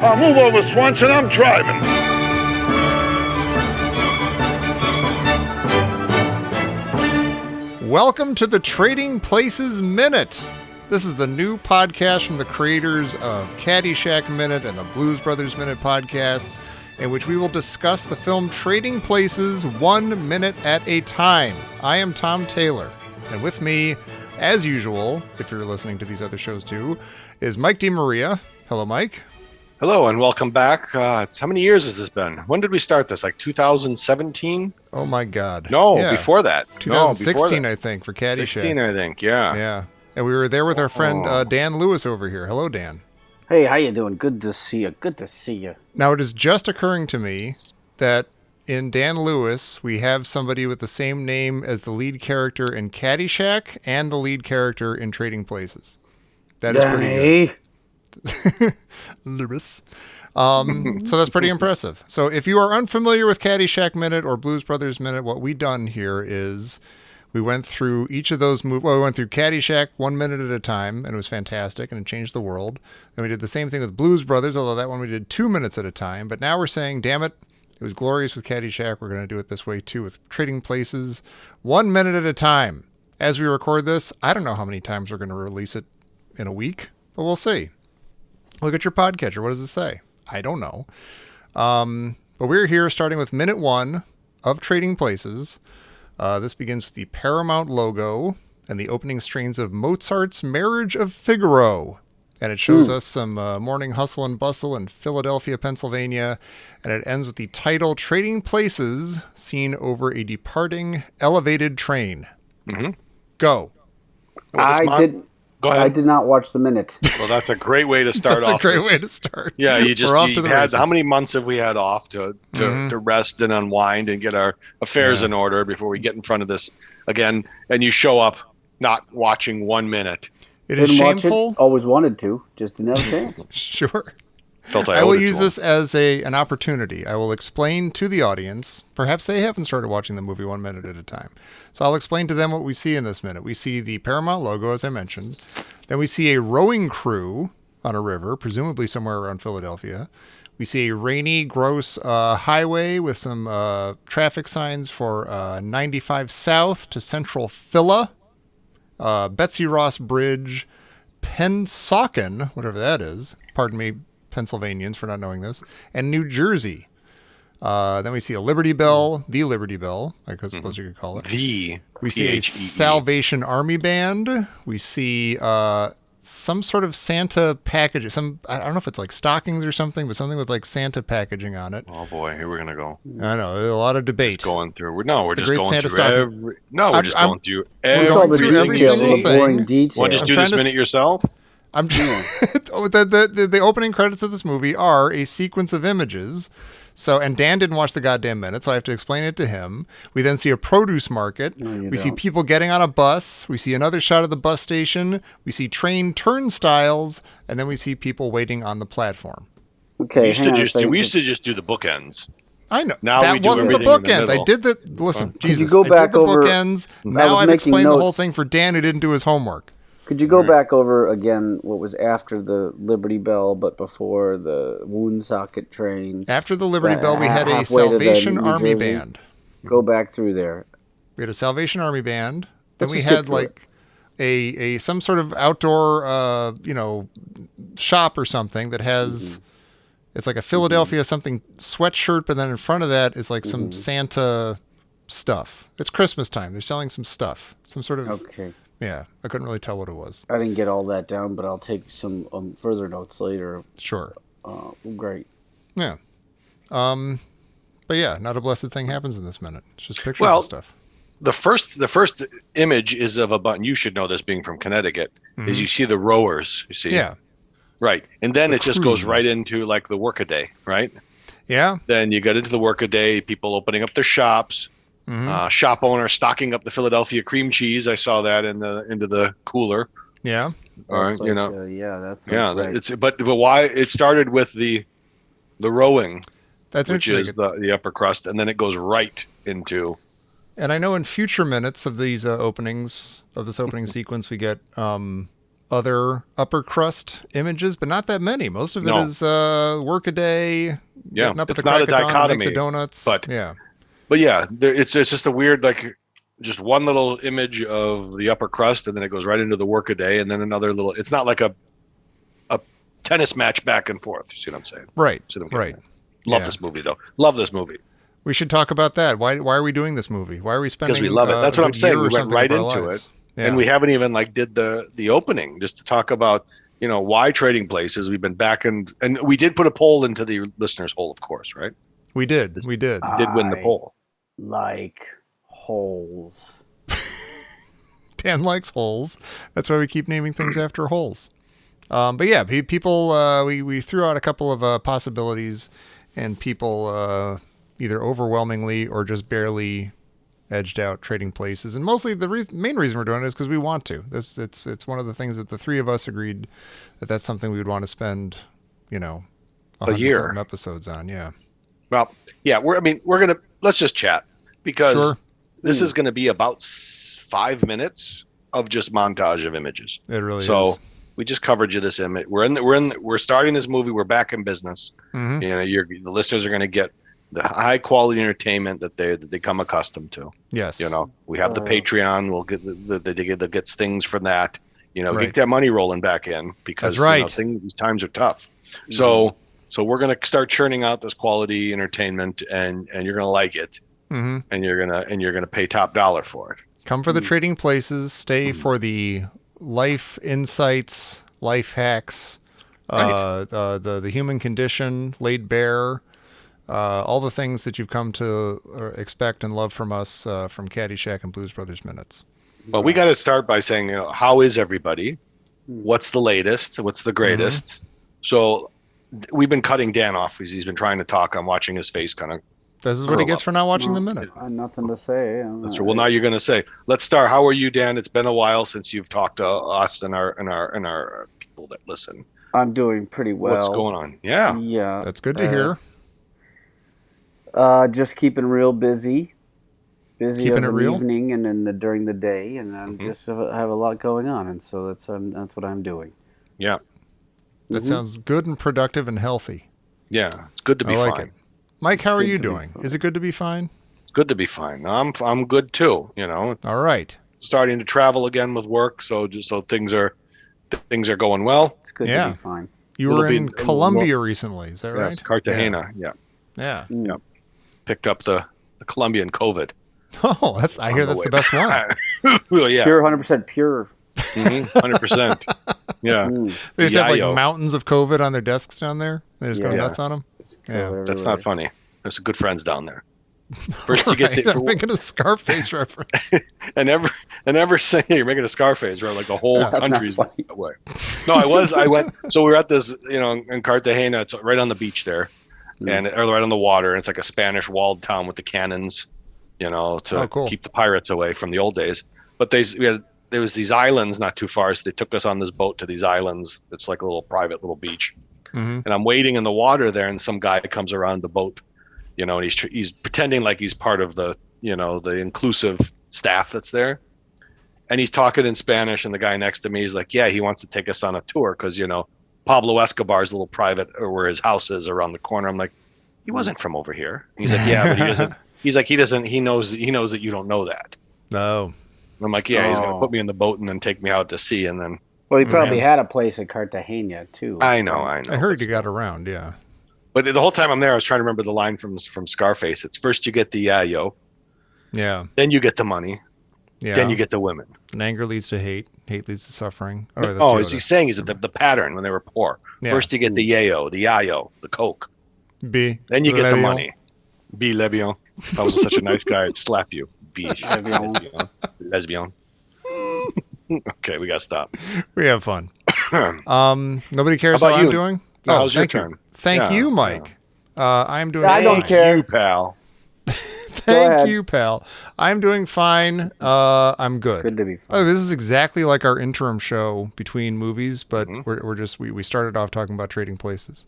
Move over, Swanson, I'm driving. Welcome to the Trading Places Minute. This is the new podcast from the creators of Caddyshack Minute and the Blues Brothers Minute podcasts, in which we will discuss the film Trading Places 1 minute at a time. I am Tom Taylor, and with me, as usual, if you're listening to these other shows too, is Mike DeMaria. Hello, Mike. Hello, and welcome back. How many years has this been? When did we start this? Like 2017? Oh, my God. No, yeah. Before that. 2016, I think, for Caddyshack. 16, I think, yeah. Yeah. And we were there with our friend Dan Lewis over here. Hello, Dan. Hey, how you doing? Good to see you. Good to see you. Now, it is just occurring to me that in Dan Lewis, we have somebody with the same name as the lead character in Caddyshack and the lead character in Trading Places. That is pretty good. Lewis. So that's pretty impressive. So if you are unfamiliar with Caddyshack Minute or Blues Brothers Minute, what we done here is we went through each of those movies. Well, we went through Caddyshack 1 minute at a time, and it was fantastic, and it changed the world. Then we did the same thing with Blues Brothers, although that one we did 2 minutes at a time. But now we're saying, damn it, it was glorious with Caddyshack. We're going to do it this way, too, with Trading Places 1 minute at a time. As we record this, I don't know how many times we're going to release it in a week, but we'll see. Look at your podcatcher. What does it say? I don't know. But we're here starting with minute 1 of Trading Places. This begins with the Paramount logo and the opening strains of Mozart's Marriage of Figaro. And it shows us some morning hustle and bustle in Philadelphia, Pennsylvania. And it ends with the title Trading Places, seen over a departing elevated train. Mm-hmm. Go. Go ahead. I did not watch the minute. Well, that's a great way to start off. That's a great way to start. Yeah, We're off to the races. How many months have we had off to rest and unwind and get our affairs in order before we get in front of this again? And you show up not watching 1 minute. It is shameful. Watch it. Always wanted to, just didn't have a chance. Sure. I will use this as an opportunity. I will explain to the audience. Perhaps they haven't started watching the movie 1 minute at a time. So I'll explain to them what we see in this minute. We see the Paramount logo, as I mentioned. Then we see a rowing crew on a river, presumably somewhere around Philadelphia. We see a rainy, gross highway with some traffic signs for 95 South to Central Phila, Betsy Ross Bridge, Pennsauken, whatever that is. Pardon me, Pennsylvanians, for not knowing this, and New Jersey. Then we see a Liberty Bell, the Liberty Bell, I suppose you could call it. We see a Salvation Army Band. We see some sort of Santa package. I don't know if it's like stockings or something, but something with like Santa packaging on it. Oh boy, here we're gonna go. I know, there's a lot of debate. We're just going Santa through every. No, we're just going through every. It's all the details, single the boring thing. details. Want to do this minute yourself? The opening credits of this movie are a sequence of images. So, and Dan didn't watch the goddamn minute, so I have to explain it to him. We then see a produce market. We see people getting on a bus. We see another shot of the bus station. We see train turnstiles, and then we see people waiting on the platform. Okay, we used to just do the bookends. I know. Now that wasn't the bookends. I did the listen. Could you go back over bookends? Now I've explained the whole thing for Dan who didn't do his homework. Could you go back over again what was after the Liberty Bell, but before the Woonsocket train? After the Liberty Bell, we had a Salvation Army Band. Go back through there. We had a Salvation Army Band. Then we had like a some sort of outdoor shop or something that has it's like a Philadelphia something sweatshirt, but then in front of that is like some Santa stuff. It's Christmas time. They're selling some stuff. Some sort of Okay. Yeah, I couldn't really tell what it was. I didn't get all that down, but I'll take some further notes later. Sure. Great. Yeah. But yeah, not a blessed thing happens in this minute. It's just pictures of stuff. The first image is of a button. You should know this, being from Connecticut, is you see the rowers. You see. Yeah. Right, and then it just goes right into like the workaday, right? Yeah. Then you get into the workaday. People opening up their shops. Shop owner stocking up the Philadelphia cream cheese. I saw that into the cooler. Yeah. All right. That's right. It's but why it started with the rowing. That's which is the upper crust, and then it goes right into. And I know in future minutes of these openings of this opening sequence, we get a other upper crust images, but not that many. Most of it No. is work a day, getting up at it's the not crack a of dawn to make dichotomy, the donuts. but yeah. But yeah, it's just a weird, like, just one little image of the upper crust, and then it goes right into the workaday, and then another little. It's not like a tennis match back and forth. You see what I'm saying? Right. See what I'm getting Right. at? Love Yeah. this movie, though. Love this movie We should talk about that. Why are we doing this movie? Why are we spending? because we love it. That's a what I'm good saying. year We or went something right of our into lives? it, Yeah. and we haven't even like did the opening just to talk about why Trading Places. We've been back and we did put a poll into the listeners' hole, of course, right? We did. We did. We did win the I poll. like holes. Dan likes holes. That's why we keep naming things after holes. But yeah, people, we threw out a couple of possibilities, and people either overwhelmingly or just barely edged out Trading Places. And mostly the main reason we're doing it is because we want to. It's one of the things that the three of us agreed that's something we would want to spend, a 100 year something episodes on. Yeah. Well, yeah, let's just chat because Sure. this is gonna be about 5 minutes of just montage of images. It really So is. we just covered you this image. We're starting this movie. We're back in business. Mhm. The listeners are going to get the high quality entertainment that they come accustomed to. Yes. We have the Patreon. We'll get that gets things from that. Right. Get that money rolling back in because That's right. these times are tough. So we're going to start churning out this quality entertainment, and you're going to like it, Mm-hmm. and you're gonna pay top dollar for it. Come for the Trading Places. Stay for the life insights, life hacks, Right. the human condition laid bare, all the things that you've come to expect and love from us from Caddyshack and Blues Brothers Minutes. Well, we got to start by saying, how is everybody? What's the latest? What's the greatest? So we've been cutting Dan off because he's been trying to talk. I'm watching his face kind of. This is what he gets for not watching the minute. I have nothing to say. So, well, now you're going to say, let's start. How are you, Dan? It's been a while since you've talked to us and our people that listen. I'm doing pretty well. What's going on? Yeah. Yeah. That's good to hear. Just keeping real busy. Busy Keeping of it an real? evening and then during the day, and I'm just have a lot going on, and so that's what I'm doing. Yeah. That sounds good and productive and healthy. Yeah. It's good to be I like fine. it. Mike, how are good you to be doing? fine. Is it good to be fine? It's good to be fine. I'm good too. All right. Starting to travel again with work, so things are going well. It's good Yeah. to be fine. You Little were in bit- Colombia recently, is that right? Cartagena. Yeah. Yeah. Yeah. Picked up the Colombian COVID. Oh, I hear the that's way the best one. Well, yeah. Pure, 100% pure. 100%. Yeah. They just have like Yayo. mountains of COVID on their desks down there. They just go Yeah. nuts on them. It's Yeah, killed That's everywhere. not funny. There's some good friends down there. First you get Right, I'm making a Scarface reference. and ever say you're making a Scarface, right? Like the whole That's not country's funny. that way. No, I went. So we were at this, in Cartagena. It's right on the beach there, or right on the water. And it's like a Spanish walled town with the cannons, to cool. keep the pirates away from the old days. But there was these islands not too far, so they took us on this boat to these islands. It's like a little private little beach. Mhm. And I'm waiting in the water there, and some guy comes around the boat, and he's pretending like he's part of the the inclusive staff that's there, and he's talking in Spanish. And the guy next to me is like, yeah, he wants to take us on a tour because Pablo Escobar's little private, or where his house is around the corner. I'm like, he wasn't from over here. And he's like, yeah, but he doesn't. He's like, he doesn't. He knows that you don't know that. No. And I'm like, yeah, he's gonna Oh. put me in the boat and then take me out to sea, and then Well, he probably had a place in Cartagena too. I know. I heard you got around, yeah. But the whole time I'm there, I was trying to remember the line from Scarface. It's first you get the yayo, Yeah. then you get the money, Yeah. then you get the women. And anger leads to hate. Hate leads to suffering. Oh, that's Oh, Yoda. what he's saying is that the pattern when they were poor. Yeah. First you get the yayo, the coke. B. Then you get the Levion. money. Be lesbian. If I was such a nice guy, I'd slap you. Be Lesbian. lesbian. Okay, we gotta stop. We have fun. Nobody cares How how, about I'm you? doing? No, Oh, how's your thank you. turn? Thank Yeah, you, Mike. I'm doing I don't fine. care. You pal. Thank ahead. you, pal. I'm doing fine. I'm good. Good to be fine. Oh, this is exactly like our interim show between movies, but Mm-hmm. we started off talking about Trading Places.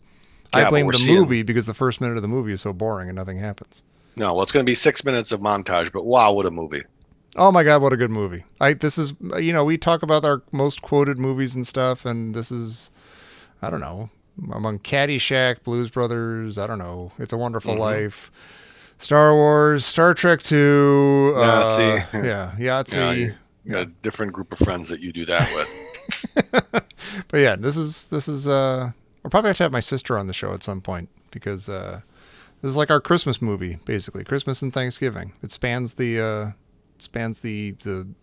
Yeah, I but blame we're the seeing- movie because the first minute of the movie is so boring and nothing happens. No, well, it's gonna be 6 minutes of montage, but wow, what a movie. Oh my God, what a good movie! This is, we talk about our most quoted movies and stuff, and this is, I don't know, among Caddyshack, Blues Brothers, I don't know, It's a Wonderful Life, Star Wars, Star Trek 2, Yahtzee. You got a different group of friends that you do that with. But yeah, this is I'll probably have to have my sister on the show at some point, because this is like our Christmas movie, basically. Christmas and Thanksgiving. It spans the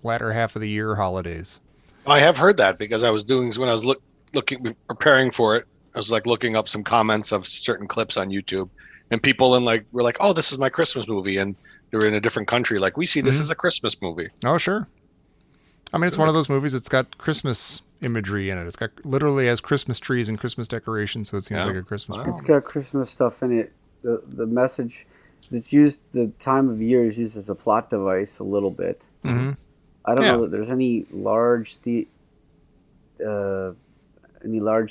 latter half of the year holidays. I have heard that, because I was doing, when I was preparing for it, I was like looking up some comments of certain clips on YouTube, and people were like, "Oh, this is my Christmas movie," and they were in a different country. Like, we see this as a Christmas movie. Oh, sure. I mean, it's one of those movies. It's got Christmas imagery in it. It's got literally has Christmas trees and Christmas decorations, so it seems like a Christmas movie. It's got Christmas stuff in it. The message that's used, the time of year is used as a plot device a little bit. Mm-hmm. I don't know that there's any large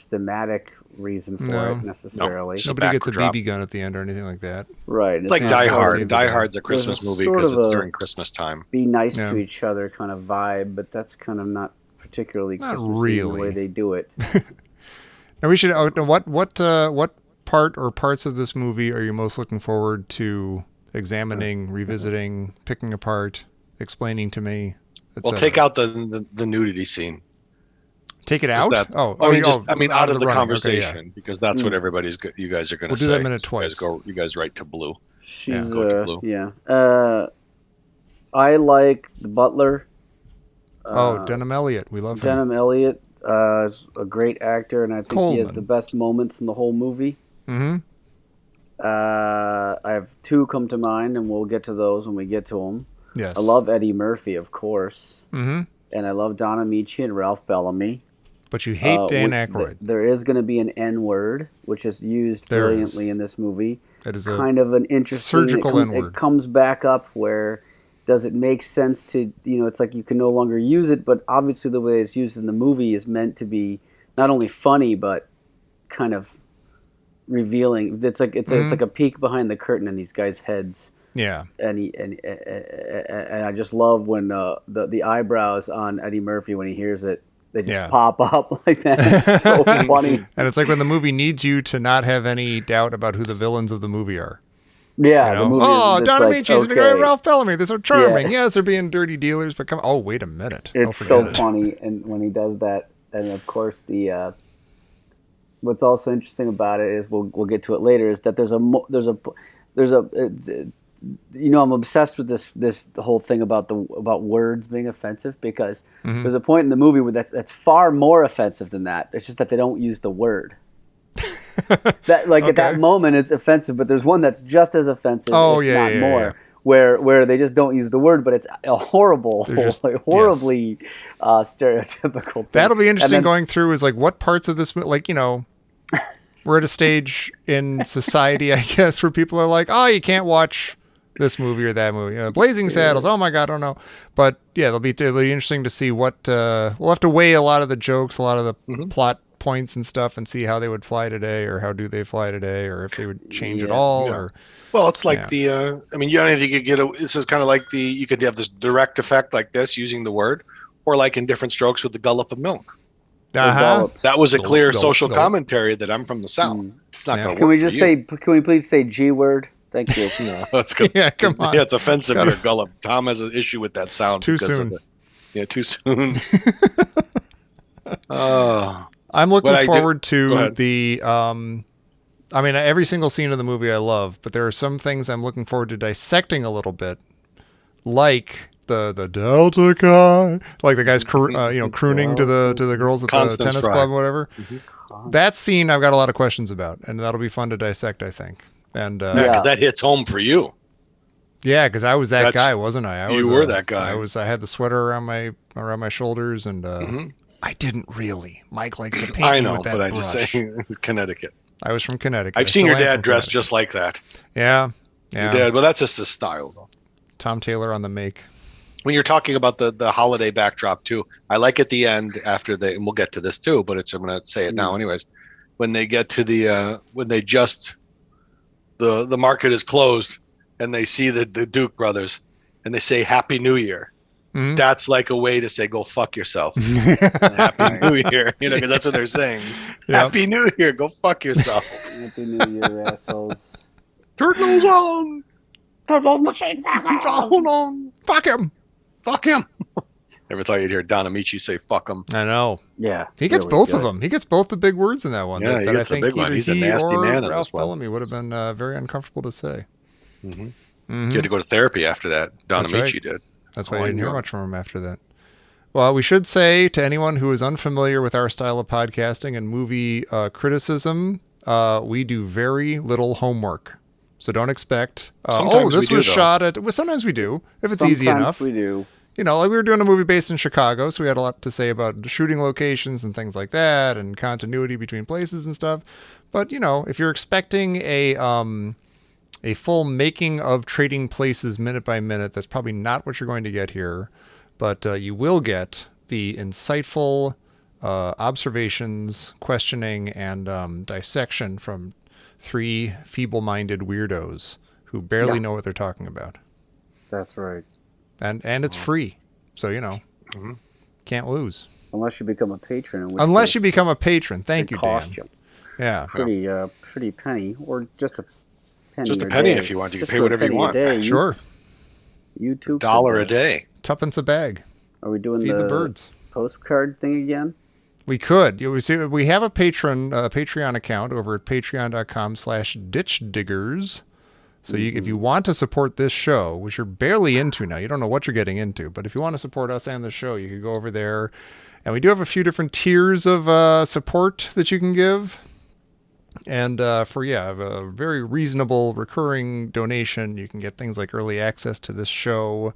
thematic reason for it necessarily. No. Nobody gets a BB gun at the end or anything like that. Right. It's like Die Hard. Die Hard's a Christmas movie because it's during Christmas time. Be nice to each other kind of vibe, but that's kind of not particularly Christmassy in the way they do it. Now we should. What part or parts of this movie are you most looking forward to examining, revisiting, picking apart, explaining to me? Well, take out the nudity scene. Take it out? Out of the conversation, because that's what you guys are going to say. We'll do that minute twice. You guys right to blue. She's I like the butler. Denham Elliott. We love him. Denham Elliott is a great actor, and I think he has the best moments in the whole movie. Mm-hmm. I have two come to mind, and we'll get to those when we get to them. Yes. I love Eddie Murphy, of course. Mm-hmm. And I love Don Amici and Ralph Bellamy. But you hate Dan Aykroyd. There is going to be an N-word, which is used brilliantly in this movie. That is kind of an interesting surgical N-word. It comes back up where does it make sense to, it's like you can no longer use it, but obviously the way it's used in the movie is meant to be not only funny, but kind of revealing. It's like it's like a peek behind the curtain in these guys' heads. Yeah. And I just love when the eyebrows on Eddie Murphy when he hears it. They just pop up like that. It's so funny. And it's like when the movie needs you to not have any doubt about who the villains of the movie are. Yeah. The movie Don Amici's and Ralph Bellamy. They're so charming. Yeah. Yes, they're being dirty dealers, but come. Oh, wait a minute. It's so funny, and when he does that, and of course the. What's also interesting about it is we'll get to it later. Is that there's a I'm obsessed with this whole thing about words being offensive, because there's a point in the movie where that's far more offensive than that. It's just that they don't use the word. At that moment it's offensive, but there's one that's just as offensive, if not more. Yeah. Where they just don't use the word, but it's a horribly stereotypical thing. That'll be interesting going through is like what parts of this, we're at a stage in society, I guess, where people are like, oh, you can't watch this movie or that movie. Blazing Saddles, oh my God, I don't know. But yeah, it'll be interesting to see what, we'll have to weigh a lot of the jokes, a lot of the plot points and stuff, and see how they would fly today, or how do they fly today, or if they would change at all. Yeah. Or well, it's like the you don't think you get this is kind of like you could have this direct effect like this using the word, or like in different strokes with the gullup of milk. That was a clear social commentary that I'm from the South. It's not going to work. Can we please say G word? Thank you. No, yeah, come on. Yeah, it's offensive here, gullup. Tom has an issue with that sound. Too soon. Too soon. I'm looking forward to the every single scene of the movie I love, but there are some things I'm looking forward to dissecting a little bit, like the Delta Chi, like the guys crooning to the girls at the tennis club or whatever. That scene I've got a lot of questions about, and that'll be fun to dissect, I think. And that hits home for you. Yeah, because I was that guy, wasn't I? You were that guy. I had the sweater around my shoulders, and I didn't really. Mike likes to paint me with that brush. I just say Connecticut. I was from Connecticut. I've seen your dad dressed just like that. Yeah. Your dad, but that's just his style, though. Tom Taylor on the make. When you're talking about the holiday backdrop too, I like at the end after and we'll get to this too, but I'm going to say it now anyways. When they get to the market is closed and they see the Duke brothers and they say Happy New Year, Mhm. That's like a way to say, go fuck yourself. Happy New Year. You know, because that's what they're saying. Yep. Happy New Year. Go fuck yourself. Happy New Year, assholes. Turtles on. Hold on. Fuck him. Fuck him. Never thought you'd hear Don Amici say fuck him. I know. Yeah. He gets really both good. of them. He gets both the big words in that one. Yeah, that he that I gets the think big one. either He's a he nasty or man in Ralph this one. Bellamy would have been very uncomfortable to say. Mm-hmm. Mhm. You had to go to therapy after that. Don That's Amici right. did. That's why Oh, I didn't hear yeah. much from him after that. Well, we should say to anyone who is unfamiliar with our style of podcasting and movie criticism, we do very little homework. So don't expect, Sometimes this we do, was though. shot at... Well, sometimes we do, if it's easy enough. we do. You know, like we were doing a movie based in Chicago, so we had a lot to say about shooting locations and things like that and continuity between places and stuff. But, you know, if you're expecting a full making of Trading Places minute by minute, that's probably not what you're going to get here. But you will get the insightful observations, questioning, and dissection from three feeble-minded weirdos who barely know what they're talking about. That's right. And it's free. So, you know, can't lose. Unless you become a patron. In which Unless case you become a patron. Thank it you, Dan. costs you Yeah. pretty penny, or just a penny. Just a a penny day. if you want. You can Just pay for a whatever you penny want. A day, Sure. YouTube. $1 a day. Tuppence a bag. Are we doing Feed the birds. postcard thing again? We could. We have a Patreon account over at patreon.com/ditchdiggers. So if you want to support this show, which you're barely into now, you don't know what you're getting into, but if you want to support us and the show, you could go over there. And we do have a few different tiers of support that you can give. And for a very reasonable recurring donation, you can get things like early access to this show.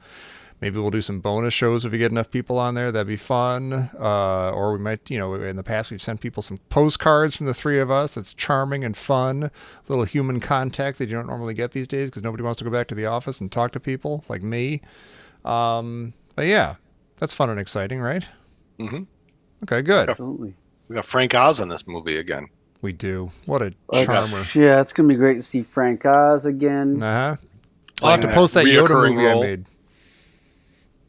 Maybe we'll do some bonus shows if we get enough people on there. That'd be fun. Or we might, in the past, we've sent people some postcards from the three of us. That's charming and fun. Little human contact that you don't normally get these days because nobody wants to go back to the office and talk to people like me. But yeah, that's fun and exciting, right? Mm-hmm. Okay, good. Absolutely. We got Frank Oz in this movie again. We do. What a charmer. Yeah, it's gonna be great to see Frank Oz again. Uh-huh. I'll have to post that Yoda reoccurring movie role. I made.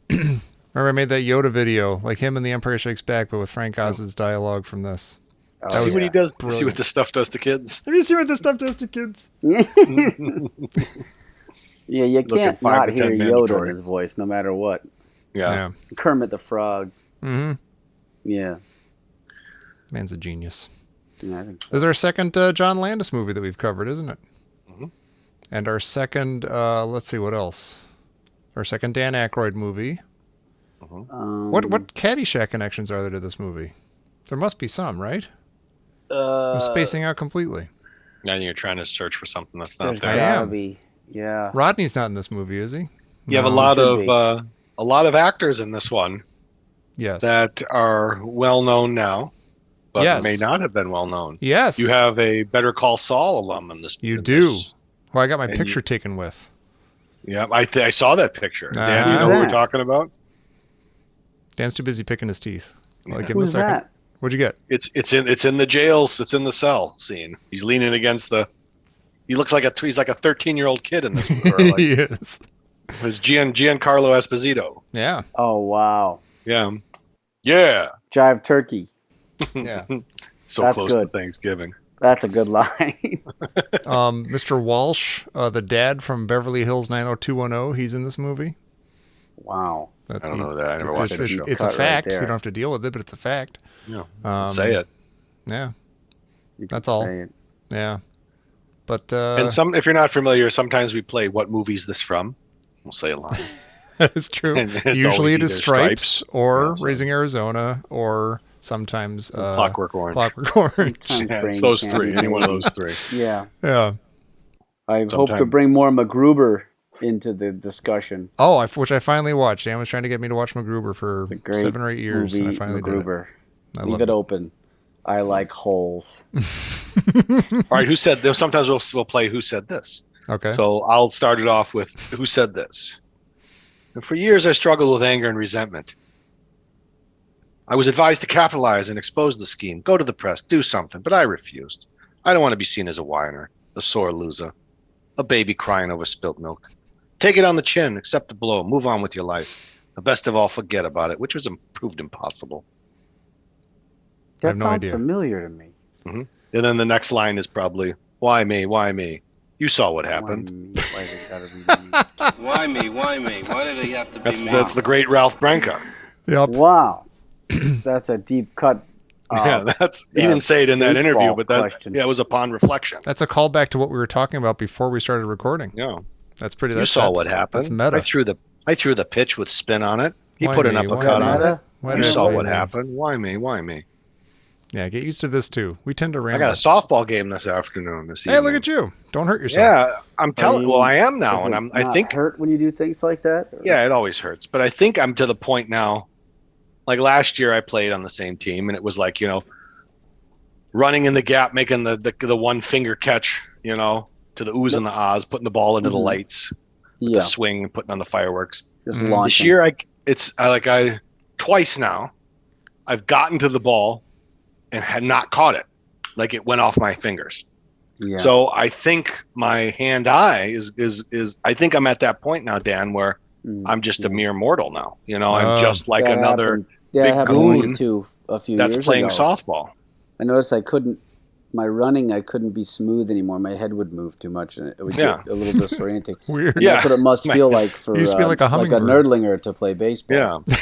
Remember I made that Yoda video, like him in The Empire Strikes Back, but with Frank Oz's dialogue from this. Oh, That See was what he does. brilliant. See what this stuff does to kids. Have you seen what this stuff does to kids? Yeah, you Look can't at 5 not to hear 10 Yoda mandatory. in his voice, no matter what. Yeah. Kermit the Frog. Mm-hmm. Yeah, Man's a genius. yeah, I think so. This is our second John Landis movie that we've covered, isn't it? Mhm. And our second, let's see, what else? Our second Dan Aykroyd movie. What Caddyshack connections are there to this movie? There must be some, right? I'm spacing out completely. Now you're trying to search for something that's not There's there. I gotta am. be. Yeah. Rodney's not in this movie, is he? You have a No. lot should be. of actors in this one Yes. that are well known now, but Yes. may not have been well known. Yes. You have a Better Call Saul alum in this. You in do. this. Who I got my And picture taken with. Yeah, I saw that picture. Dan, you Who's know who we're that? talking about? Dan's too busy picking his teeth. Like, give him a Who's second. that? What'd you get? It's in the jails. It's in the cell scene. He's leaning against the. He looks like he's like a 13-year-old kid in this movie. Or like, He is. it's Giancarlo Esposito. Yeah. Oh wow. Yeah, yeah. Jive Turkey. Yeah. So That's close to good. Thanksgiving. That's a good line. Mr. Walsh, the dad from Beverly Hills 90210, he's in this movie. Wow. That I don't he- know that. I never watched it's, that it's, show. it's Cut a right fact. there. We don't have to deal with it, but it's a fact. Yeah, say it. Yeah. You That's could all. say it. Yeah. But And if you're not familiar, sometimes we play "What movie is this from?" We'll say a line. that is true. And it's Usually it always is either Stripes, Stripes, or yeah, Raising Arizona or sometimes Clockwork Orange. Clockwork Orange. Sometimes Yeah, Brain those Candy three. Any one of Baby. those three. Yeah. Yeah. I hope to Sometime. bring more MacGruber into the discussion. Oh, which I finally watched. Dan was trying to get me to watch MacGruber for The great 7 or 8 years, movie and I finally did it. MacGruber. I Leave love it open. I like holes. All right, who said this? Sometimes we'll play "Who Said This." Okay. So I'll start it off with "Who said this?" And for years, I struggled with anger and resentment. I was advised to capitalize and expose the scheme, go to the press, do something, but I refused. I don't want to be seen as a whiner, a sore loser, a baby crying over spilt milk. Take it on the chin, accept the blow, move on with your life. Best of all, forget about it, which was proved impossible. I That have no sounds idea. familiar to me. And then the next line is probably, "Why me? Why me? You saw what happened." Why they gotta be me? Why me? Why me? Why did it have to be me? That's the great Ralph Branca. Yep. Wow, that's a deep cut. Yeah, he didn't say it in that interview, baseball but question. it was upon reflection. That's a callback to what we were talking about before we started recording. Yeah, That's pretty. you That's, saw that's, what happened. That's meta. I threw the pitch with spin on it. He Why put an me? uppercut Why on me? it. Why You did I saw say what this? happened. Why me? Why me? Yeah, get used to this too. We tend to I ramble. got a softball game this afternoon. Hey, look at you! Don't hurt yourself. Yeah, I'm telling. you- Well, I am now, Does and it I not think. hurt when you do things like that? Or- Yeah, it always hurts, but I think I'm to the point now. Like last year, I played on the same team, and it was like running in the gap, making the one finger catch, to the oohs and the ahs, putting the ball into the Mhm. lights, with yeah, the swing, and putting on the fireworks. just Mm. launching. This year, I twice now, I've gotten to the ball and had not caught it, like it went off my fingers. Yeah. So I think my hand-eye is. I think I'm at that point now, Dan, where Mm, I'm just a yeah. mere mortal now. I'm Oh. just like That another happened. That big happened to me goon too a few that's years playing ago. softball. I noticed I couldn't be smooth anymore. My head would move too much, and it would Yeah. get a little disorienting. Weird. And Yeah. that's what it must feel like for You used to be like a like a hummingbird. nerdlinger to play baseball. Yeah.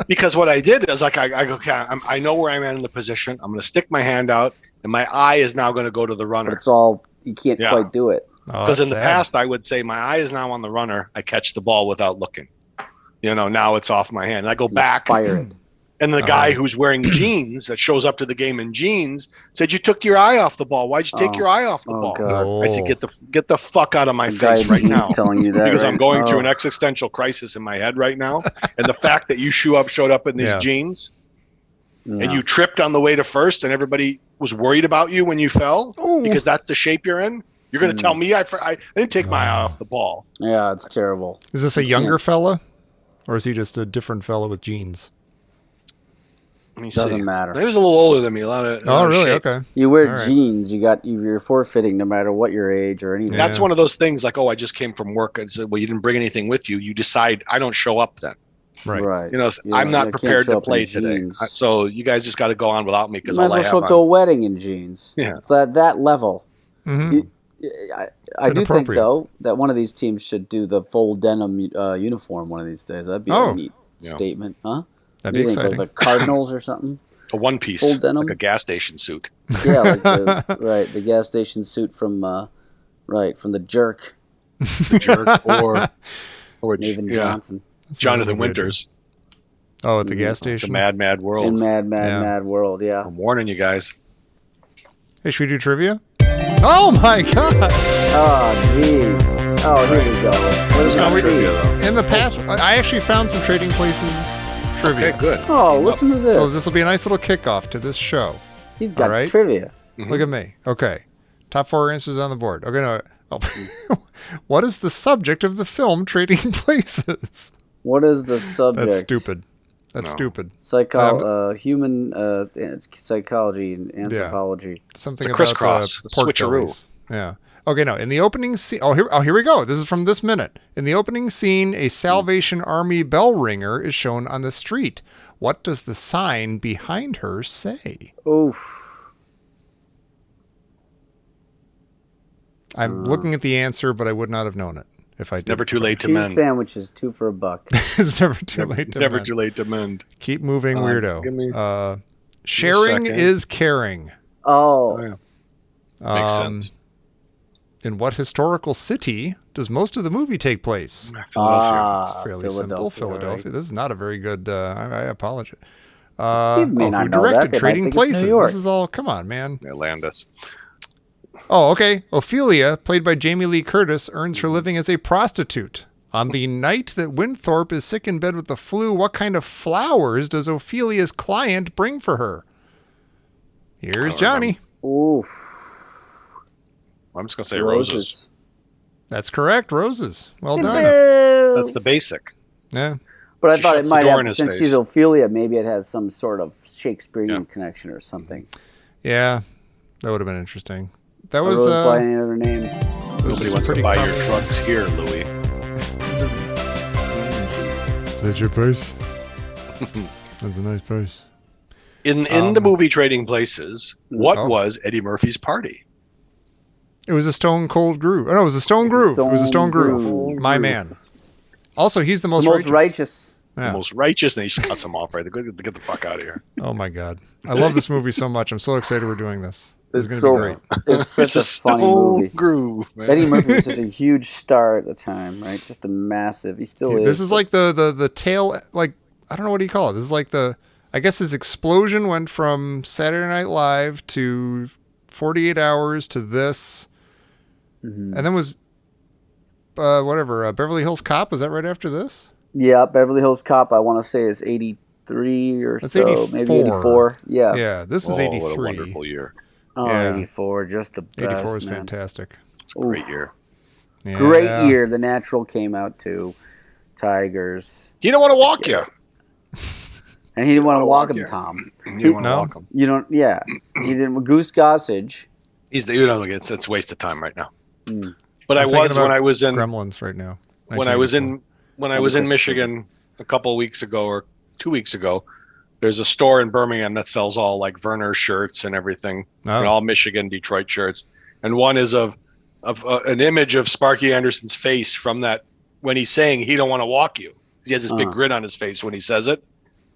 Because what I did is like I go, okay, I know where I'm at in the position. I'm going to stick my hand out, and my eye is now going to go to the But runner. it's all you can't Yeah. quite do it. Oh, Because that's in the sad. past, I would say my eye is now on the runner. I catch the ball without looking. Now it's off my hand. And I go You back, fire it. and the guy who's wearing jeans that shows up to the game in jeans said, "You took your eye off the ball. Why'd you take Oh. your eye off the Oh, ball?" God. I said, "Get the fuck out of my The guy face in right jeans now." telling you that Because right? I'm going through an Oh. existential crisis in my head right now, and the fact that you showed up in these Yeah. jeans, Yeah. and you tripped on the way to first, and everybody was worried about you when you fell Ooh. because that's the shape you're in. You're going to tell me I didn't take my eye Oh. off the ball. Yeah, it's terrible. Is this a You younger can't- fella, or is he just a different fella with jeans? Let me Doesn't see. matter. He was a little older than me. A lot of Oh, really? shape. Okay. You wear All right. jeans, you're forfeiting no matter what your age or anything. Yeah. That's one of those things like, oh, I just came from work. I said, well, you didn't bring anything with you. You decide I don't show up then. Right. Right. You know, Yeah, I'm you not can't prepared show to up in play today. jeans. So you guys just got to go on without me You because might all as I well show have up to a on. wedding in jeans. Yeah. It's at that level. hmm You- I do think inappropriate. though that one of these teams should do the full denim uniform one of these days. That'd be Oh. a neat Yeah. statement, huh? That'd What be do you think, exciting. like the Cardinals or something? A one piece, Full denim? like a gas station suit. Yeah, like the gas station suit from the Jerk, Jerk or Nathan yeah, Johnson That's Jonathan another weird Winters. Oh, at the gas The station. Mad World. in Mad Yeah. World. Yeah. I'm warning you guys. Hey, should we do trivia? Oh my god! Oh jeez. Oh, here we go. What is No, we- that be? In the past, I actually found some Trading Places trivia. Okay, good. Oh, listen to this. So this will be a nice little kickoff to this show. He's got all right. trivia. Look at me. Okay. Top 4 answers on the board. Okay, no. Oh. What is the subject of the film Trading Places? What is the subject? That's stupid. That's No. stupid. Human psychology and anthropology. Something It's a about crisscross, a pork switcheroo. bellies. Yeah. Okay, no. In the opening scene, here we go. This is from this minute. In the opening scene, a Salvation Army bell ringer is shown on the street. What does the sign behind her say? Oof. I'm looking at the answer, but I would not have known it if I did. Never too late to Cheese mend. sandwiches, 2 for $1. It's never too late to Never mend. too late to mend. Keep moving, weirdo. give me- Sharing second. is caring. Oh, Oh, yeah. Makes sense. In what historical city does most of the movie take place? Philadelphia. It's fairly simple. Philadelphia. right? This is not a very good. I apologize. You may not who know that. directed They might Trading think it's New Places? York. This is all. Come on, man. They land us. Oh, okay. Ophelia, played by Jamie Lee Curtis, earns her living as a prostitute. On the night that Winthorpe is sick in bed with the flu, what kind of flowers does Ophelia's client bring for her? Here's Johnny. oof. I'm just gonna say roses. That's correct. Roses. Well done. That's the basic. Yeah. But I She thought it shuts the might door have, in his since face. she's Ophelia, maybe it has some sort of Shakespearean Yeah. connection or something. Yeah. That would have been interesting. That A was rose by any other name. that was Nobody just wants pretty to buy your common. drugs here, Louis. that your purse? That's a nice purse. In the movie Trading Places, what was Eddie Murphy's party? It was a Stone Cold Groove. Oh, no, it was a Stone Groove. It was a Stone Groove. My man. Also, he's the most righteous. Yeah. The most righteous, and he just cuts him off right there. Get the fuck out of here. Oh my God. I love this movie so much. I'm so excited we're doing this. It's going so to be great. It's such a funny movie. Groove, man. Eddie Murphy was such a huge star at the time, right? Just a massive. He still is. This is like the tail, like, I don't know what do you call it. This is like I guess his explosion went from Saturday Night Live to 48 Hours to this. And then was, Beverly Hills Cop. Was that right after this? Yeah, Beverly Hills Cop, I want to say is 83 or That's so. 84. Maybe 84. Yeah. Yeah, this is 83. What a wonderful year. Oh, Yeah. 84, just the best, 84 was man. fantastic. Great year. Yeah. Great year. The Natural came out too. Tigers. He don't want to walk you. And he didn't want to walk him, you. Tom. He didn't want to No? walk him. You don't, yeah. He didn't, Goose Gossage. It's a waste of time right now. But I'm thinking when about I was in Gremlins right now. when I was 1984. in Michigan a couple of weeks ago or 2 weeks ago, there's a store in Birmingham that sells all like Werner shirts and everything, and all Michigan, Detroit shirts. And one is of an image of Sparky Anderson's face from that when he's saying he don't want to walk you. He has this big grin on his face when he says it,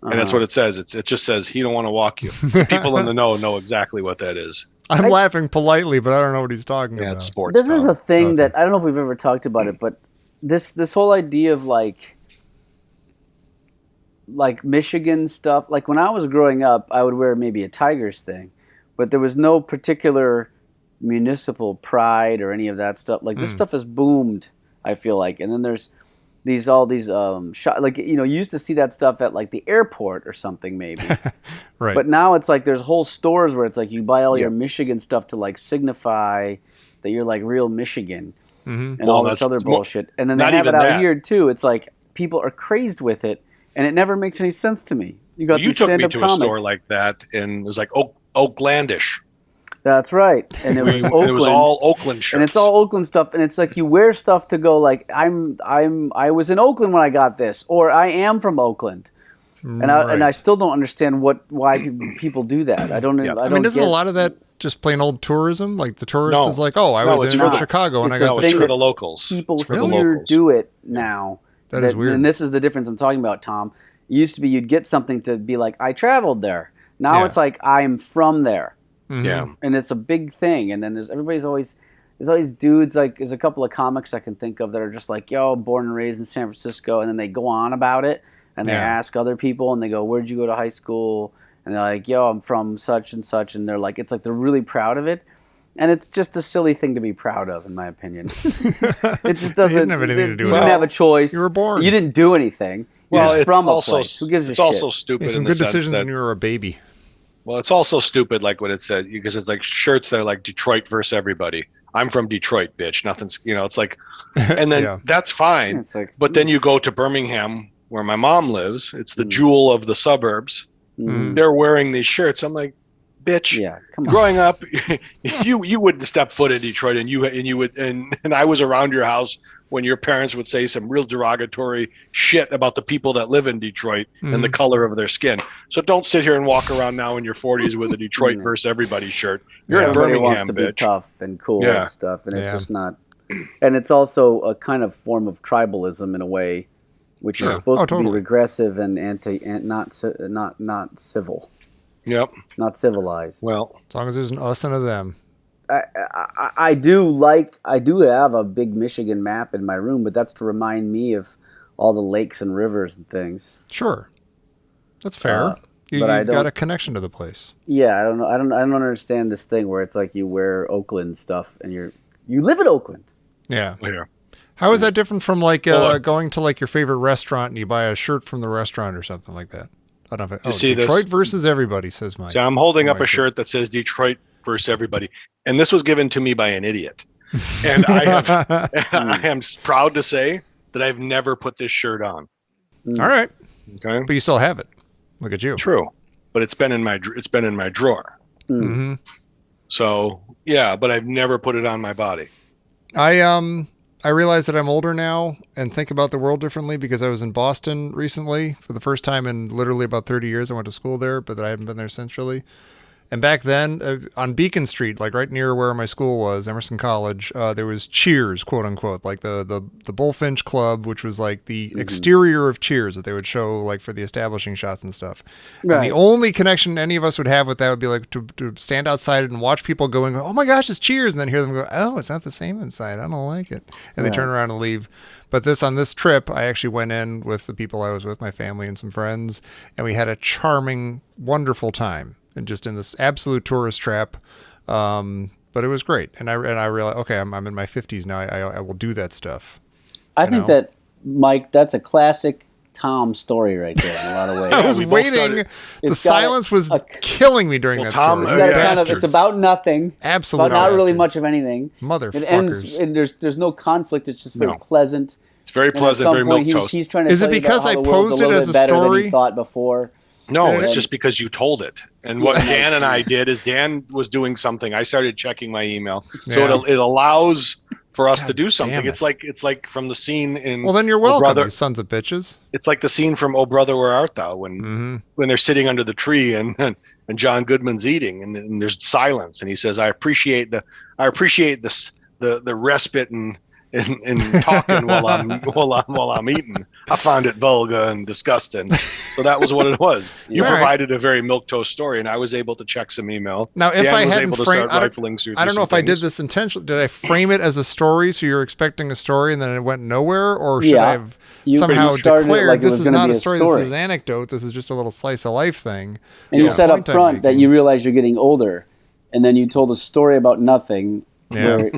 and that's what it says. It just says he don't want to walk you. So people in the know exactly what that is. I'm laughing politely, but I don't know what he's talking Yeah, about. it's sports. This is a thing Okay. that I don't know if we've ever talked about it, but this whole idea of like Michigan stuff. Like when I was growing up, I would wear maybe a Tigers thing, but there was no particular municipal pride or any of that stuff. Like this stuff has boomed, I feel like. And then there's all these like, you know, you used to see that stuff at like the airport or something maybe. Right. But now it's like there's whole stores where it's like you buy all your Michigan stuff to like signify that you're like real Michigan and all this other bullshit. And then they not have it even out that. here too. It's like people are crazed with it, and it never makes any sense to me. You got You these took me stand-up to comics. a store like that, and it was like Oaklandish. That's right, and it was Oakland. It was all Oakland shirts. And it's all Oakland stuff, and it's like you wear stuff to go like I was in Oakland when I got this, or I am from Oakland, and I still don't understand why people do that. I don't. I mean, isn't a lot of that just plain old tourism? Like the tourist is like, oh, I was in not. Chicago and It's I a got the thing for shirt. the locals. People It's for the here locals. do it now. That is weird. And this is the difference I'm talking about, Tom. It used to be you'd get something to be like, I traveled there. Now it's like, I'm from there. Yeah. And it's a big thing. And then there's always dudes, like there's a couple of comics I can think of that are just like, yo, born and raised in San Francisco. And then they go on about it and they ask other people and they go, where'd you go to high school? And they're like, yo, I'm from such and such. And they're like, it's like they're really proud of it. And it's just a silly thing to be proud of, in my opinion. It just doesn't. You didn't have anything to do You with didn't it. have a choice. You were born. You didn't do anything. You're just it's from a also place. Who gives a it's shit? also stupid. Made some in the good sense decisions that- when you were a baby. Well, it's also stupid, like what it said, because it's like shirts that are like Detroit versus everybody. I'm from Detroit, bitch. Nothing's, it's like, and then that's fine. It's like, But then you go to Birmingham, where my mom lives. It's the jewel of the suburbs. They're wearing these shirts. I'm like, bitch. yeah, come on. Growing up, you wouldn't step foot in Detroit, and you would, and I was around your house when your parents would say some real derogatory shit about the people that live in Detroit and the color of their skin. So don't sit here and walk around now in your 40s with a Detroit versus everybody shirt. You're in Everybody Birmingham, wants to be bitch. tough and cool Yeah. and stuff, and it's Yeah. just not. And it's also a kind of form of tribalism in a way, which is supposed to totally. be regressive and not civil, Yep. not civilized. Well, As long as there's an us and a them. I do have a big Michigan map in my room, but that's to remind me of all the lakes and rivers and things. Sure. That's fair. You've but I got don't- a connection to the place. Yeah, I don't know. I don't understand this thing where it's like you wear Oakland stuff and you live in Oakland. Yeah. here. How is that different from like Well, going to like your favorite restaurant and you buy a shirt from the restaurant or something like that? I don't know. If see this? Detroit versus everybody, says Mike. So I'm holding up Mike. a shirt that says Detroit versus everybody. And this was given to me by an idiot. And I am proud to say that I've never put this shirt on. All right. Okay. But you still have it. Look at you. True. But it's been in my drawer. Mm-hmm. So yeah, but I've never put it on my body. I I realize that I'm older now and think about the world differently because I was in Boston recently for the first time in literally about 30 years. I went to school there, but I haven't been there since really. And back then, on Beacon Street, like right near where my school was, Emerson College, there was Cheers, quote unquote, like the Bullfinch Club, which was like the exterior of Cheers that they would show like for the establishing shots and stuff. Right. And the only connection any of us would have with that would be like to stand outside and watch people going, oh my gosh, it's Cheers, and then hear them go, oh, it's not the same inside. I don't like it, and they turn around and leave. But on this trip, I actually went in with the people I was with, my family and some friends, and we had a charming, wonderful time. And just in this absolute tourist trap, but it was great. And I realized, okay, I'm in my 50s now. I will do that stuff. I think that, Mike, that's a classic Tom story right there in a lot of ways. I was waiting. The silence was killing me during that story. It's got a kind of, it's about nothing. Absolutely, about not really much of anything. Motherfuckers. It ends, and there's no conflict. It's just very pleasant. It's very pleasant, very milquetoast. He's trying to Is it tell you because about I how the world's posed a it little as bit a better than story? he thought before. No, it's just because you told it. And what Dan and I did is Dan was doing something. I started checking my email, so it allows for us to do something. It's like from the scene in. Well, then you're welcome, you sons of bitches. It's like the scene from "Oh Brother, Where Art Thou?" when they're sitting under the tree and John Goodman's eating and there's silence and he says, "I appreciate the respite and talking while I'm eating. I find it vulgar and disgusting." So that was what it was. You provided a very milquetoast story, and I was able to check some email. Now, if Dan I was hadn't able to framed, start rifling through I don't know if some I did things. this intentionally. Did I frame it as a story, so you're expecting a story, and then it went nowhere, or should I have somehow declared like this is not a story, this is an anecdote, this is just a little slice of life thing? And you said up front that you realize you're getting older, and then you told a story about nothing, where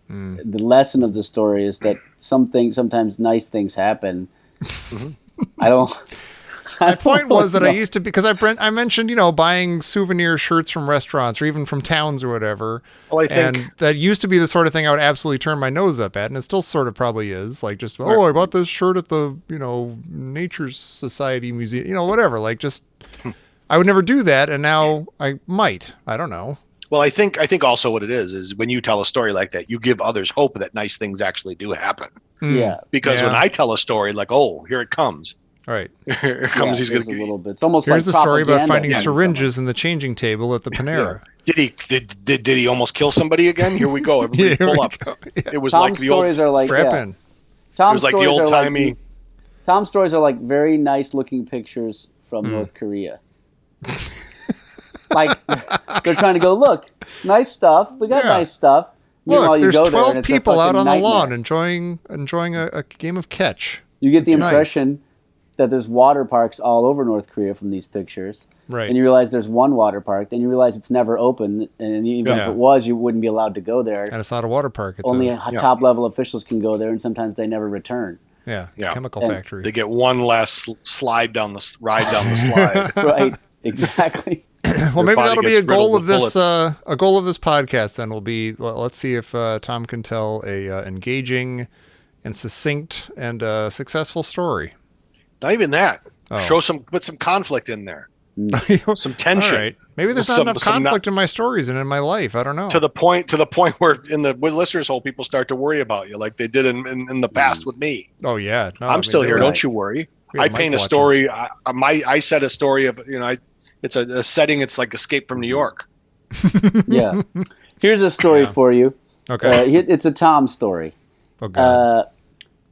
the lesson of the story is that sometimes nice things happen. My point was that I used to, because I mentioned, buying souvenir shirts from restaurants or even from towns or whatever. Well, I think, and that used to be the sort of thing I would absolutely turn my nose up at, and it still sort of probably is. Like just, I bought this shirt at the, Nature Society Museum, whatever. Like just, I would never do that, and now I might. I don't know. Well, I think also what it is when you tell a story like that, you give others hope that nice things actually do happen. Yeah. Because when I tell a story like, oh, here it comes. All right. Here it comes. He's going to a little bit. It's almost here's like the story about finding propaganda. syringes in the changing table at the Panera. Did he almost kill somebody again? Here we go. Everybody pull up. It was like the old strap in. It was like the old timey. Tom's stories are like very nice looking pictures from North Korea. Like they're trying to go, look, nice stuff. We got nice stuff. Look, there's 12 people out on the nightmare. lawn enjoying a game of catch. You get the impression that there's water parks all over North Korea from these pictures. Right. And you realize there's one water park, then you realize it's never open, and even if it was, you wouldn't be allowed to go there. And it's not a water park. It's only top-level officials can go there, and sometimes they never return. Yeah, it's a chemical factory. They get one last ride down the slide. Right, exactly. Well, maybe that'll be a goal of this podcast. Then will be, let's see if Tom can tell a engaging and succinct and successful story. Not even that. Put some conflict in there. Some tension. All right. Maybe there's not enough conflict in my stories and in my life. I don't know. To the point where in the listeners' hole, people start to worry about you, like they did in the past with me. Oh yeah, no, I'm still here. Right. Don't you worry. I paint a story. I set a story of it's a setting. It's like Escape from New York. Yeah. Here's a story for you. Okay. It's a Tom story. Okay.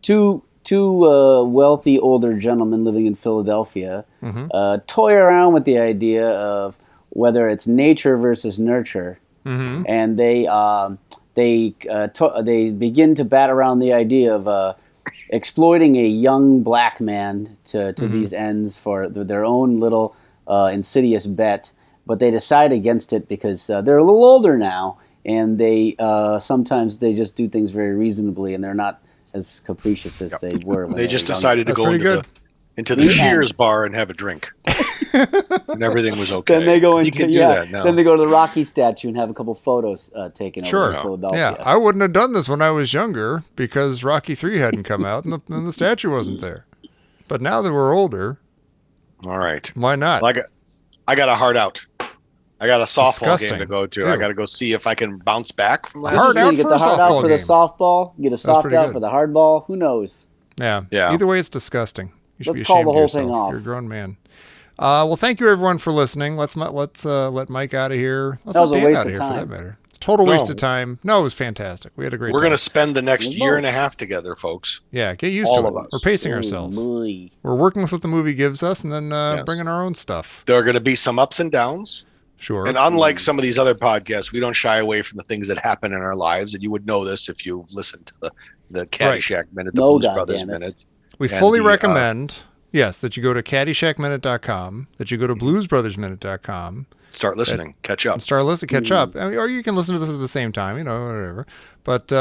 Two wealthy older gentlemen living in Philadelphia toy around with the idea of whether it's nature versus nurture, and they begin to bat around the idea of exploiting a young black man to these ends for their own little insidious bet. But they decide against it because they're a little older now, and they sometimes they just do things very reasonably, and they're not as capricious as they were. When they just decided to go into the Cheers bar and have a drink, and everything was okay. Then they go into Then they go to the Rocky statue and have a couple photos taken over in Philadelphia. Yeah, I wouldn't have done this when I was younger because Rocky 3 hadn't come out and the statue wasn't there. But now that we're older, all right, why not? I got a heart out. I got a softball Disgusting. game to go to. Ew. I got to go see if I can bounce back from This last. Hard is where out you get for the a hard out softball for the game. softball. Get a soft pretty out good. for the hard ball. Who knows? Yeah. Yeah. Either way, it's disgusting. You should Let's be call ashamed the of whole yourself. thing off. You're a grown man. Well, thank you everyone for listening. Let's let Mike out of here. Let's That was let a Dan waste out of here for time. that matter. It's a total waste No. of time. No, it was fantastic. We had a great We're time. going to spend the next We year both. and a half together, folks. Yeah, get used All to of it. us. We're pacing Oh, ourselves. boy. We're working with what the movie gives us and then bringing our own stuff. There are going to be some ups and downs. Sure. And unlike some of these other podcasts, we don't shy away from the things that happen in our lives. And you would know this if you've listened to the Caddyshack Minute, the No, Blues God Brothers damn it. Minute. We and fully the, recommend, yes, that you go to caddyshackminute.com, that you go to bluesbrothersminute.com, Start listening. Catch up. and start listening, catch up. I mean, or you can listen to this at the same time, whatever. But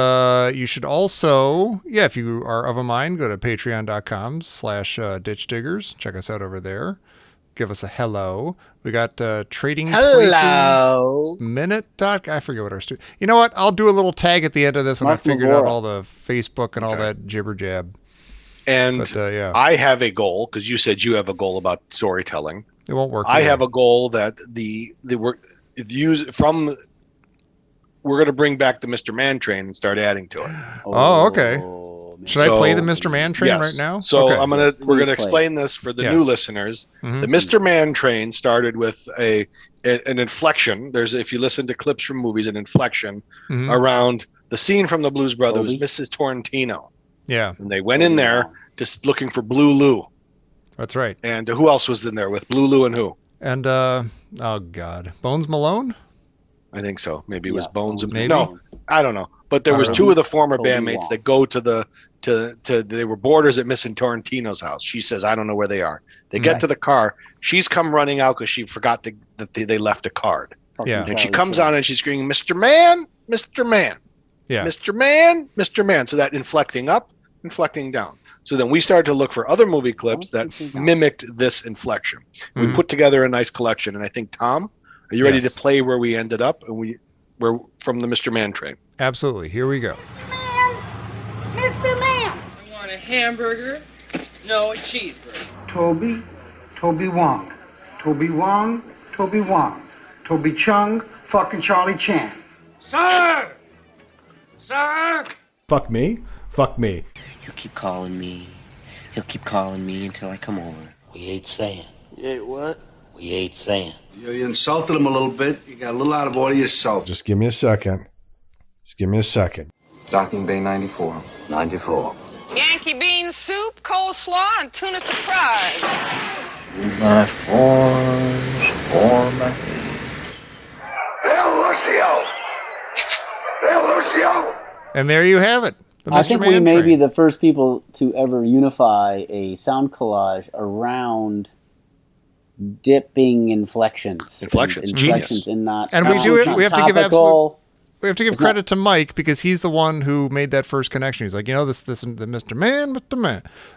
you should also, if you are of a mind, go to patreon.com/ditchdiggers. Check us out over there. Give us a hello. We got Trading Places Minute. I forget what our You know what? I'll do a little tag at the end of this when Mark I figured out Mavora. all the Facebook and all that jibber jab. And But yeah, I have a goal, because you said you have a goal about storytelling. it won't work. I with have you. a goal that we're going to bring back the Mr. Man train and start adding to it. Oh, okay. man. Should I play the So, Mr. Man train yes. right now? So Okay. we're Yes, going please to play. explain this for the Yeah. new listeners. Mhm. The Mr. Man train started with an inflection. If you listen to clips from movies, an inflection Mhm. around the scene from the Blues Brothers, Toby? Mrs. Torrentino. Yeah, And they went in there just looking for Blue Lou. that's right. And who else was in there with Blue Lou and who? And oh god, Bones Malone. I think so. Maybe it was Yeah, Bones and maybe. No, I don't know. But there I was don't two of the former Toby bandmates Wong. that go to they were boarders at Mrs. Torrentino's house. She says, I don't know where they are. They get Right. to the car. She's come running out because she forgot that they left a card. Fucking Yeah. And she Charlie comes Chan. on and she's screaming, Mr. Man, Mr. Man, Yeah, Mr. Man, Mr. Man. So that inflecting up, inflecting down. So then we started to look for other movie clips that mimicked this inflection. We Mhm. put together a nice collection. And I think, Tom, are you ready Yes. to play where we ended up? And we're from the Mr. Man train. absolutely. Here we go. Mr. Man! You want a hamburger? No, a cheeseburger. Toby Wong. Toby Wong, Toby Wong. Toby Chung, fucking Charlie Chan. Sir! Sir! Fuck me. Fuck me. He'll keep calling me. He'll keep calling me until I come over. We ain't saying. You ain't what? We ain't saying. You insulted him a little bit. You got a little out of order yourself. Just give me a second. Just give me a second. Docking Bay 94. 94. Yankee bean soup, coleslaw, and tuna surprise. My forms for my And there you have it. The Mr. I think Man we may train. be the first people to ever unify a sound collage around dipping inflections. Inflections. Inflections Genius. and not. And we do it's it- not we have to give topical. We have to give It's not- credit to Mike because he's the one who made that first connection. He's like, the Mr. Man.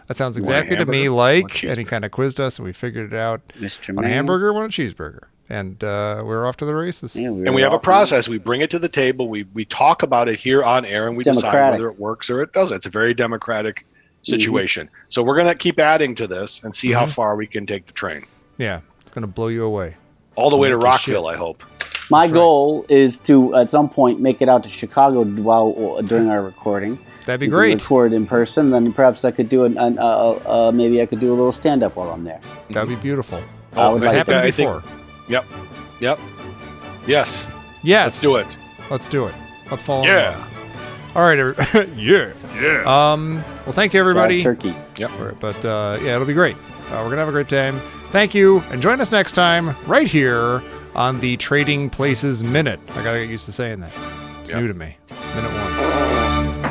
That sounds exactly to me hamburger? like, and he kind of quizzed us and we figured it out. Mr. On a Man. hamburger, one a cheeseburger. And we're off to the races. Yeah, And we have a process. We bring it to the table. We talk about it here on air, and we decide Democratic. whether it works or it doesn't. It's a very democratic situation. So we're going to keep adding to this and see how far we can take the train. Yeah, it's going to blow you away. All the way to Make you Rockville, I hope. My goal is to, at some point, make it out to Chicago during our recording. That'd be We can great. record in person, then perhaps I could do maybe I could do a little stand up while I'm there. That'd be beautiful. I would It's like happened I think- before. Yep. Yes. Yes. Let's do it. Let's do it. Let's fall in Yeah. love. All right. Yeah. Well, thank you, everybody. Jazz turkey. But it'll be great. We're going to have a great time. Thank you. And join us next time right here on the Trading Places Minute. I got to get used to saying that. It's new to me. Minute 1.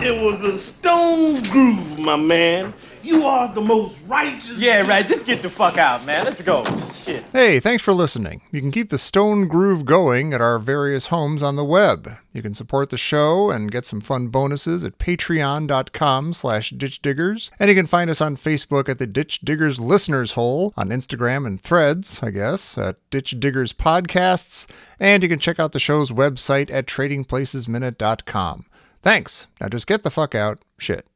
It was a stone groove, my man. You are the most righteous. Yeah, right. Just get the fuck out, man. Let's go. Shit. Hey, thanks for listening. You can keep the Stone Groove going at our various homes on the web. You can support the show and get some fun bonuses at patreon.com/ditchdiggers. And you can find us on Facebook at the Ditch Diggers Listeners Hole, on Instagram and Threads, I guess, at Ditch Diggers Podcasts. And you can check out the show's website at tradingplacesminute.com. Thanks. Now just get the fuck out. Shit.